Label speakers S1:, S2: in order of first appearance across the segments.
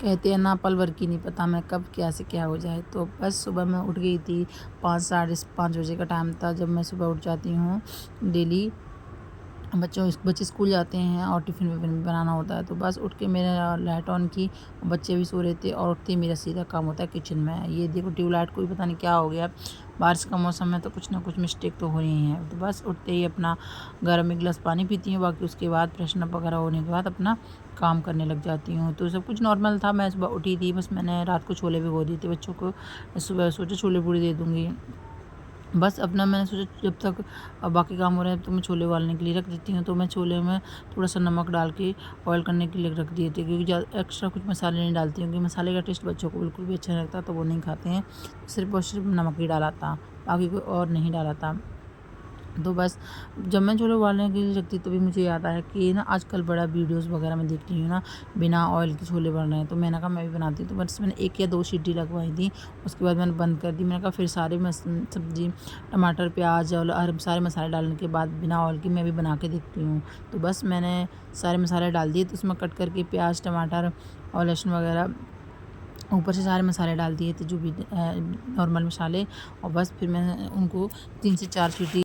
S1: कहते हैं ना, पल भर की नहीं पता मैं कब क्या से क्या हो जाए। तो बस सुबह मैं उठ गई थी, 5 साढ़े 5 बजे का टाइम था जब मैं सुबह उठ जाती हूँ डेली। बच्चे स्कूल जाते हैं और टिफ़िन विफ़िन भी बनाना होता है। तो बस उठ के मैंने लाइट ऑन की, बच्चे भी सो रहे थे और उठते ही मेरा सीधा काम होता है किचन में। ये देखो ट्यूबलाइट को भी पता नहीं क्या हो गया, बारिश का मौसम है तो कुछ ना कुछ मिस्टेक तो हो रही है। तो बस उठते ही अपना गर्म एक गिलास पानी पीती हूँ, बाकी उसके बाद फ्रेशन अप वगैरह होने के बाद अपना काम करने लग जाती हूँ। तो सब कुछ नॉर्मल था, मैं सुबह उठी थी, बस मैंने रात को छोले भिगो दिए थे बच्चों को, सुबह सोचा छोले पूड़ी दे दूँगी। बस अपना मैंने सोचा जब तक बाकी काम हो रहे हैं तो मैं छोले उबालने के लिए रख देती हूँ। तो मैं छोले में थोड़ा-सा नमक डाल के बॉयल करने के लिए रख दिए थे, क्योंकि एक्स्ट्रा कुछ मसाले नहीं डालती हूँ, क्योंकि मसाले का टेस्ट बच्चों को बिल्कुल भी अच्छा नहीं लगता, तो वो नहीं खाते हैं। सिर्फ़ और सिर्फ़ नमक ही डाला था, बाकी कोई और नहीं डाला था। तो बस जब मैं छोले उबालने के लिए रखती, तभी मुझे याद आया कि ना आजकल बड़ा वीडियोस वगैरह मैं देख रही हूँ ना, बिना ऑयल के छोले बन रहे हैं। तो मैंने कहा मैं भी बनाती हूँ। तो बस मैंने 1 या 2 सीटी लगवाई थी, उसके बाद मैंने बंद कर दी। मैंने कहा फिर सारे सब्ज़ी, टमाटर, प्याज और सारे मसाले डालने के बाद बिना ऑयल के मैं भी बना के देखती हूँ। तो बस मैंने सारे मसाले डाल दिए, तो उसमें कट करके प्याज, टमाटर और लहसुन वगैरह ऊपर से सारे मसाले डाल दिए थे, जो भी नॉर्मल मसाले। और बस फिर मैंने उनको 3 से 4 सीटी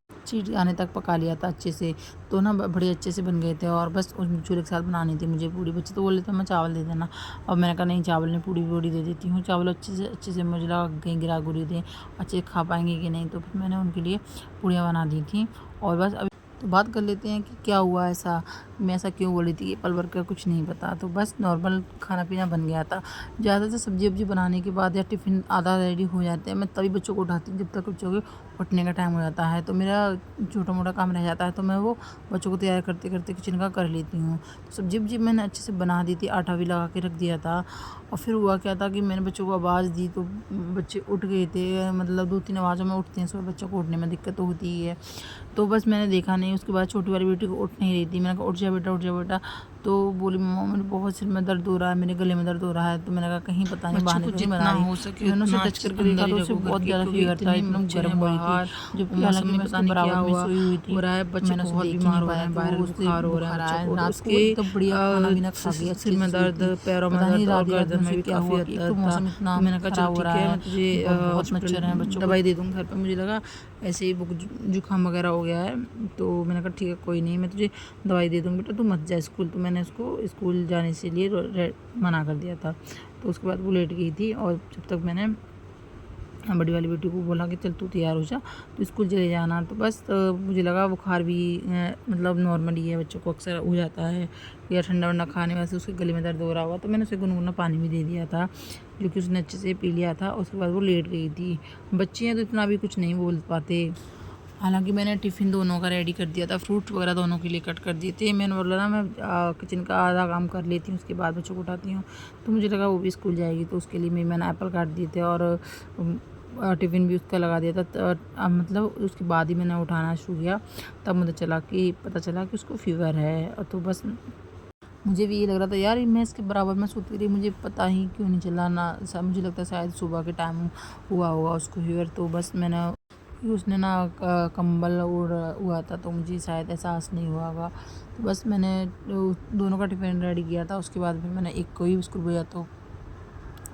S1: आने तक पका लिया था अच्छे से। तो ना बड़े अच्छे से बन गए थे। और बस उस छोले के साथ बनानी थी मुझे पूड़ी। बच्चे तो बोले थे मैं चावल दे देना, और मैंने कहा नहीं, चावल नहीं, पूड़ी दे देती हूँ। चावल अच्छे से मुझे लगा कहीं गिरा गुरी थे, अच्छे से खा पाएंगे कि नहीं। तो फिर मैंने उनके लिए पूड़ियाँ बना दी थी। और बस अभी तो बात कर लेते हैं कि क्या हुआ ऐसा, मैं ऐसा क्यों बोली थी, कि पल भर का कुछ नहीं पता। तो बस नॉर्मल खाना पीना बन गया था। ज़्यादातर सब्ज़ी वब्ज़ी बनाने के बाद या टिफ़िन आधा रेडी हो जाते हैं, मैं तभी बच्चों को उठाती हूँ जब तक बच्चों के उठने का टाइम हो जाता है। तो मेरा छोटा मोटा काम रह जाता है, तो मैं वो बच्चों को तैयार करते करते किचन का कर लेती हूँ। तो सब्ज़ी वब्ज़ी मैंने अच्छे से बना दी थी, आटा भी लगा के रख दिया था। और फिर हुआ क्या था कि मैंने बच्चों को आवाज़ दी, तो बच्चे उठ गए थे। मतलब 2-3 आवाज़ों में उठते हैं, सुबह बच्चों को उठने में दिक्कत तो होती ही है। तो बस मैंने देखा नहीं, उसके बाद छोटी वाली बेटी को उठ नहीं रही थी। मैंने कहा उठ जा बेटा, उठ जा बेटा। तो बोली मम्मा मेरे बहुत सिर में दर्द हो रहा है, मेरे गले में दर्द हो रहा है। तो मैंने कहा कहीं पता नहीं
S2: बच्चों
S1: बहाने
S2: को
S1: तो नहीं
S2: जितना
S1: बना रही।
S2: हो
S1: तो
S2: सके
S1: मैंने उसे
S2: उतना
S1: टच
S2: अच्छे
S1: करके
S2: अंदर
S1: देखा,
S2: ही
S1: तो उसे
S2: रखो घर
S1: बहुत
S2: के,
S1: ज़्यादा
S2: क्योंकि
S1: फ़ीवर था,
S2: इतने
S1: एकदम
S2: बच्चे
S1: गर्म
S2: हैं
S1: हो रही थी।
S2: बाहर,
S1: जबकि हालाँकि
S2: मौसम में
S1: मैं
S2: पता
S1: उसके
S2: नहीं क्या
S1: बराबर में
S2: हुआ
S1: सोई हुई
S2: हो
S1: थी।
S2: रहा है,
S1: तो
S2: बच्चे
S1: मैंने
S2: को
S1: उसे
S2: बहुत
S1: देख ही नहीं
S2: बीमार हो रहे
S1: पाया
S2: हैं,
S1: कि वो
S2: वायरल
S1: उससे
S2: बुखार हो रहा है
S1: बुखार
S2: बच्चों
S1: आया।
S2: को। तो
S1: रात को
S2: उसके
S1: एकदम बढ़िया खाना भी ना खा गई
S2: सिर
S1: अच्छे से,
S2: में
S1: सोई
S2: दर्द,
S1: थी।
S2: पैरों में
S1: पता नहीं
S2: दर्द और
S1: रात ही रात में
S2: गर्दन में
S1: उसे
S2: भी
S1: क्या
S2: काफ़ी
S1: हुआ कि एक तो
S2: दर्द था।
S1: मौसम इतना
S2: तो मैंने कहा चलो
S1: ख़राब हो
S2: ठीक
S1: रहा
S2: है,
S1: है,
S2: मैं तुझे
S1: बहुत
S2: हॉस्पिटल
S1: मच्छर हैं बच्चों को।
S2: दवाई दे दूँ घर पे। मुझे लगा ऐसे ही जुकाम वगैरह हो गया है। तो मैंने कहा ठीक है कोई नहीं, मैं तुझे दवाई दे दूँगी बेटा, तू मत जा स्कूल। तो मैंने उसको स्कूल जाने से लिए मना कर दिया था। तो उसके बाद वो लेट गई थी, और जब तक मैंने बड़ी वाली बेटी को बोला कि चल तू तैयार हो जा, तो स्कूल चले जाना। तो बस मुझे लगा बुखार भी मतलब नॉर्मल ही है, बच्चों को अक्सर हो जाता है, या ठंडा वंडा खाने वजह से उसके गले में दर्द हो रहा होगा। तो मैंने उसे गुनगुना पानी भी दे दिया था, जो कि उसने अच्छे से पी लिया था। उसके बाद वो लेट गई थी। बच्चे हैं तो इतना भी कुछ नहीं बोल पाते। हालांकि मैंने टिफ़िन दोनों का रेडी कर दिया था, फ्रूट वगैरह दोनों के लिए कट कर दिए थे। मैंने बोला ना मैं किचन का आधा काम कर लेती हूँ, उसके बाद बच्चों को उठाती हूँ। तो मुझे लगा वो भी स्कूल जाएगी, तो उसके लिए मैंने एप्पल काट दिए थे, और टिफ़िन भी उसका लगा दिया था। मतलब उसके बाद ही मैंने उठाना शुरू किया, तब मुझे पता चला कि उसको फ़ीवर है। और तो बस मुझे भी ये लग रहा था यार, मैं इसके बराबर में सोती रही, मुझे पता ही क्यों नहीं चला ना। मुझे लगता है शायद सुबह के टाइम हुआ होगा उसको फ़ीवर। तो बस मैंने उसने ना कंबल ओढ़ हुआ था, तो मुझे शायद एहसास नहीं हुआ होगा। तो बस मैंने दोनों का टिफ़िन रेडी किया था। उसके बाद फिर मैंने एक को ही बिस्कुट भेजा, तो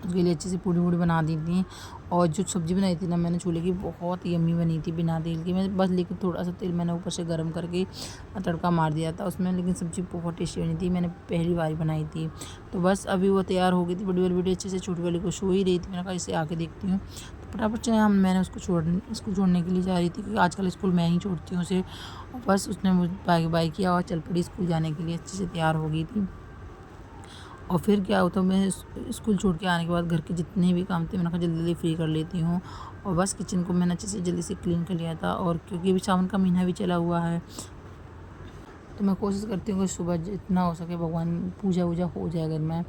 S2: उसके लिए अच्छी सी पूड़ी वूड़ी बना दी थी। और जो सब्ज़ी बनाई थी ना मैंने छोले की, बहुत यम्मी बनी थी बिना तेल की। मैं बस लेकिन थोड़ा सा तेल मैंने ऊपर से गर्म करके तड़का मार दिया था उसमें, लेकिन सब्ज़ी बहुत टेस्टी बनी थी, मैंने पहली बार बनाई थी। तो बस अभी वो तैयार हो गई थी, बड़ी वाली वीडियो अच्छे से, छोटी वाली को सो ही रही थी। मैंने कहा इसे आके देखती हूँ। तो फटाफट से मैंने उसको स्कूल छोड़ने के लिए जा रही थी, क्योंकि आजकल स्कूल मैं ही छोड़ती हूँ उसे। और बस उसने मुझे बाय बाय किया और चल पड़ी स्कूल जाने के लिए, अच्छे से तैयार हो गई थी। और फिर क्या होता, मैं स्कूल छोड़ के आने के बाद घर के जितने भी काम थे मैंने कहा जल्दी जल्दी फ्री कर लेती हूँ। और बस किचन को मैंने अच्छे से जल्दी से क्लीन कर लिया था। और क्योंकि अभी सावन का महीना भी चला हुआ है, तो मैं कोशिश करती हूँ कि सुबह जितना हो सके भगवान पूजा वूजा हो जाए घर में।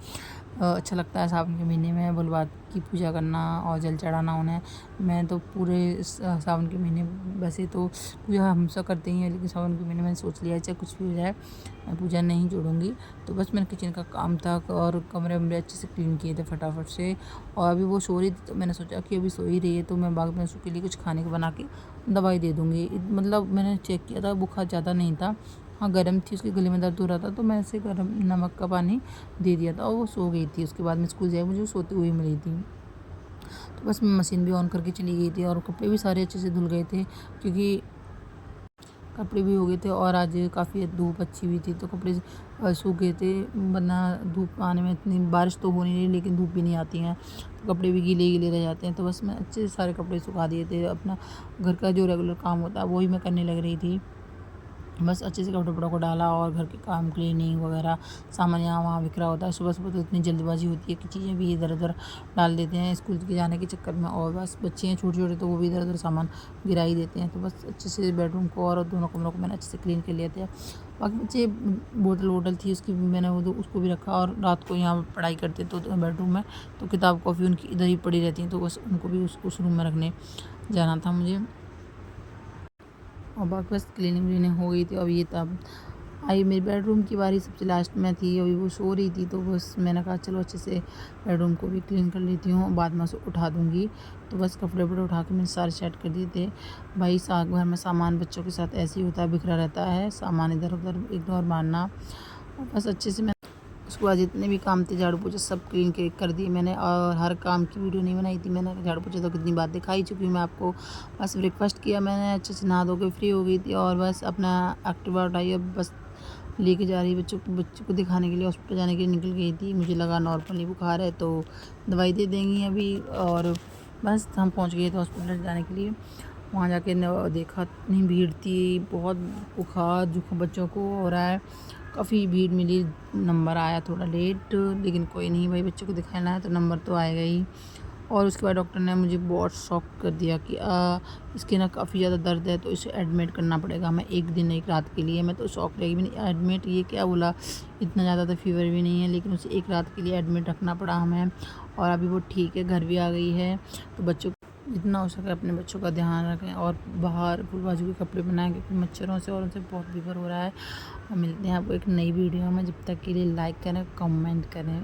S2: अच्छा लगता है सावन के महीने में भोलेबाबा की पूजा करना और जल चढ़ाना उन्हें। मैं तो पूरे सावन के महीने, वैसे तो पूजा हम सब करते ही हैं, लेकिन सावन के महीने मैंने सोच लिया है चाहे कुछ भी हो जाए मैं पूजा नहीं जोड़ूंगी। तो बस मैंने किचन का काम था, और कमरे वमरे अच्छे से क्लीन किए थे फटाफट से। और अभी वो सो रही थी, तो मैंने सोचा कि अभी सो ही रही है, तो मैं बाद में उसके लिए कुछ खाने को बना के दवाई दे दूँगी। मतलब मैंने चेक किया था, बुखार ज़्यादा नहीं था, हाँ गर्म थी, उसके गले में दर्द हो रहा था, तो मैं ऐसे गर्म नमक का पानी दे दिया था और वो सो गई थी। उसके बाद मैं स्कूल जाई, मुझे वो सोते हुए मिली थी। तो बस मैं मशीन भी ऑन करके चली गई थी और कपड़े भी सारे अच्छे से धुल गए थे, क्योंकि कपड़े भी हो गए थे और आज काफ़ी धूप अच्छी हुई थी, तो कपड़े सूख गए थे। वरना धूप आने में इतनी बारिश तो हो नहीं रही, लेकिन धूप भी नहीं आती हैं, तो कपड़े भी गीले गीले रह जाते हैं। तो बस मैं अच्छे से सारे कपड़े सुखा दिए थे। अपना घर का जो रेगुलर काम होता है वही मैं करने लग रही थी। बस अच्छे से कपड़े वपड़ों को डाला और घर के काम, क्लीनिंग वगैरह, सामान यहाँ वहाँ बिखरा होता है। सुबह सुबह तो इतनी जल्दबाजी होती है कि चीज़ें भी इधर उधर डाल देते हैं स्कूल के जाने के चक्कर में, और बस बच्चे हैं छोटे छोटे तो वो भी इधर उधर सामान गिरा ही देते हैं। तो बस अच्छे से बेडरूम को और दोनों कमरों को मैंने अच्छे से क्लीन कर लिया था। बाकी बच्चे बोतल वोटल थी उसकी भी मैंने उसको भी रखा, और रात को यहाँ पढ़ाई करते तो बेडरूम में, तो किताब कॉफ़ी उनकी इधर ही पड़ी रहती हैं, तो बस उनको भी उस रूम में रखने जाना था मुझे। और बाकी बस क्लीनिंग व्लीनिंग हो गई थी। अब ये तब आई मेरी बेडरूम की बारी, सबसे लास्ट में थी, अभी वो सो रही थी, तो बस मैंने कहा चलो अच्छे से बेडरूम को भी क्लीन कर लेती हूँ, बाद में उसे उठा दूँगी। तो बस कपड़े वपड़े उठा के मैंने सारे सेट कर दिए थे। भाई घर में सामान बच्चों के साथ ऐसे ही होता है, बिखरा रहता है, सामान इधर उधर इग्नोर मारना। और बस अच्छे से मैं उसके बाद जितने भी काम थे झाड़ू पोछा सब क्लीन कर दिए मैंने, और हर काम की वीडियो नहीं बनाई थी मैंने। झाड़ू पोछा तो कितनी बात दिखाई चुकी हूँ मैं आपको। बस ब्रेकफास्ट किया मैंने, अच्छे से नहा धो के फ्री हो गई थी, और बस अपना एक्टिवा उठाई, अब बस लेके जा रही बच्चों को दिखाने के लिए, हॉस्पिटल जाने के लिए निकल गई थी। मुझे लगा नॉर्मली बुखार है तो दवाई दे देंगी अभी, और बस हम पहुँच गए थे हॉस्पिटल जाने के लिए। वहाँ जाके देखा इतनी भीड़ थी, बहुत बुखार जुकाम बच्चों को हो रहा है, काफ़ी भीड़ मिली। नंबर आया थोड़ा लेट, लेकिन कोई नहीं भाई, बच्चों को दिखाना है तो नंबर तो आएगा ही। और उसके बाद डॉक्टर ने मुझे बहुत शॉक कर दिया कि इसके ना काफ़ी ज़्यादा दर्द है, तो इसे एडमिट करना पड़ेगा हमें 1 दिन 1 रात के लिए। मैं तो शॉक रह गई, मैंने एडमिट ये क्या बोला, इतना ज़्यादा तो फीवर भी नहीं है, लेकिन उसे 1 रात के लिए एडमिट रखना पड़ा हमें। और अभी वो ठीक है, घर भी आ गई है। तो बच्चों जितना हो सके अपने बच्चों का ध्यान रखें, और बाहर फुल बाजू के कपड़े बनाएं, क्योंकि मच्छरों से और उनसे बहुत फीवर हो रहा है। और मिलते हैं आपको एक नई वीडियो में, जब तक के लिए लाइक करें, कमेंट करें।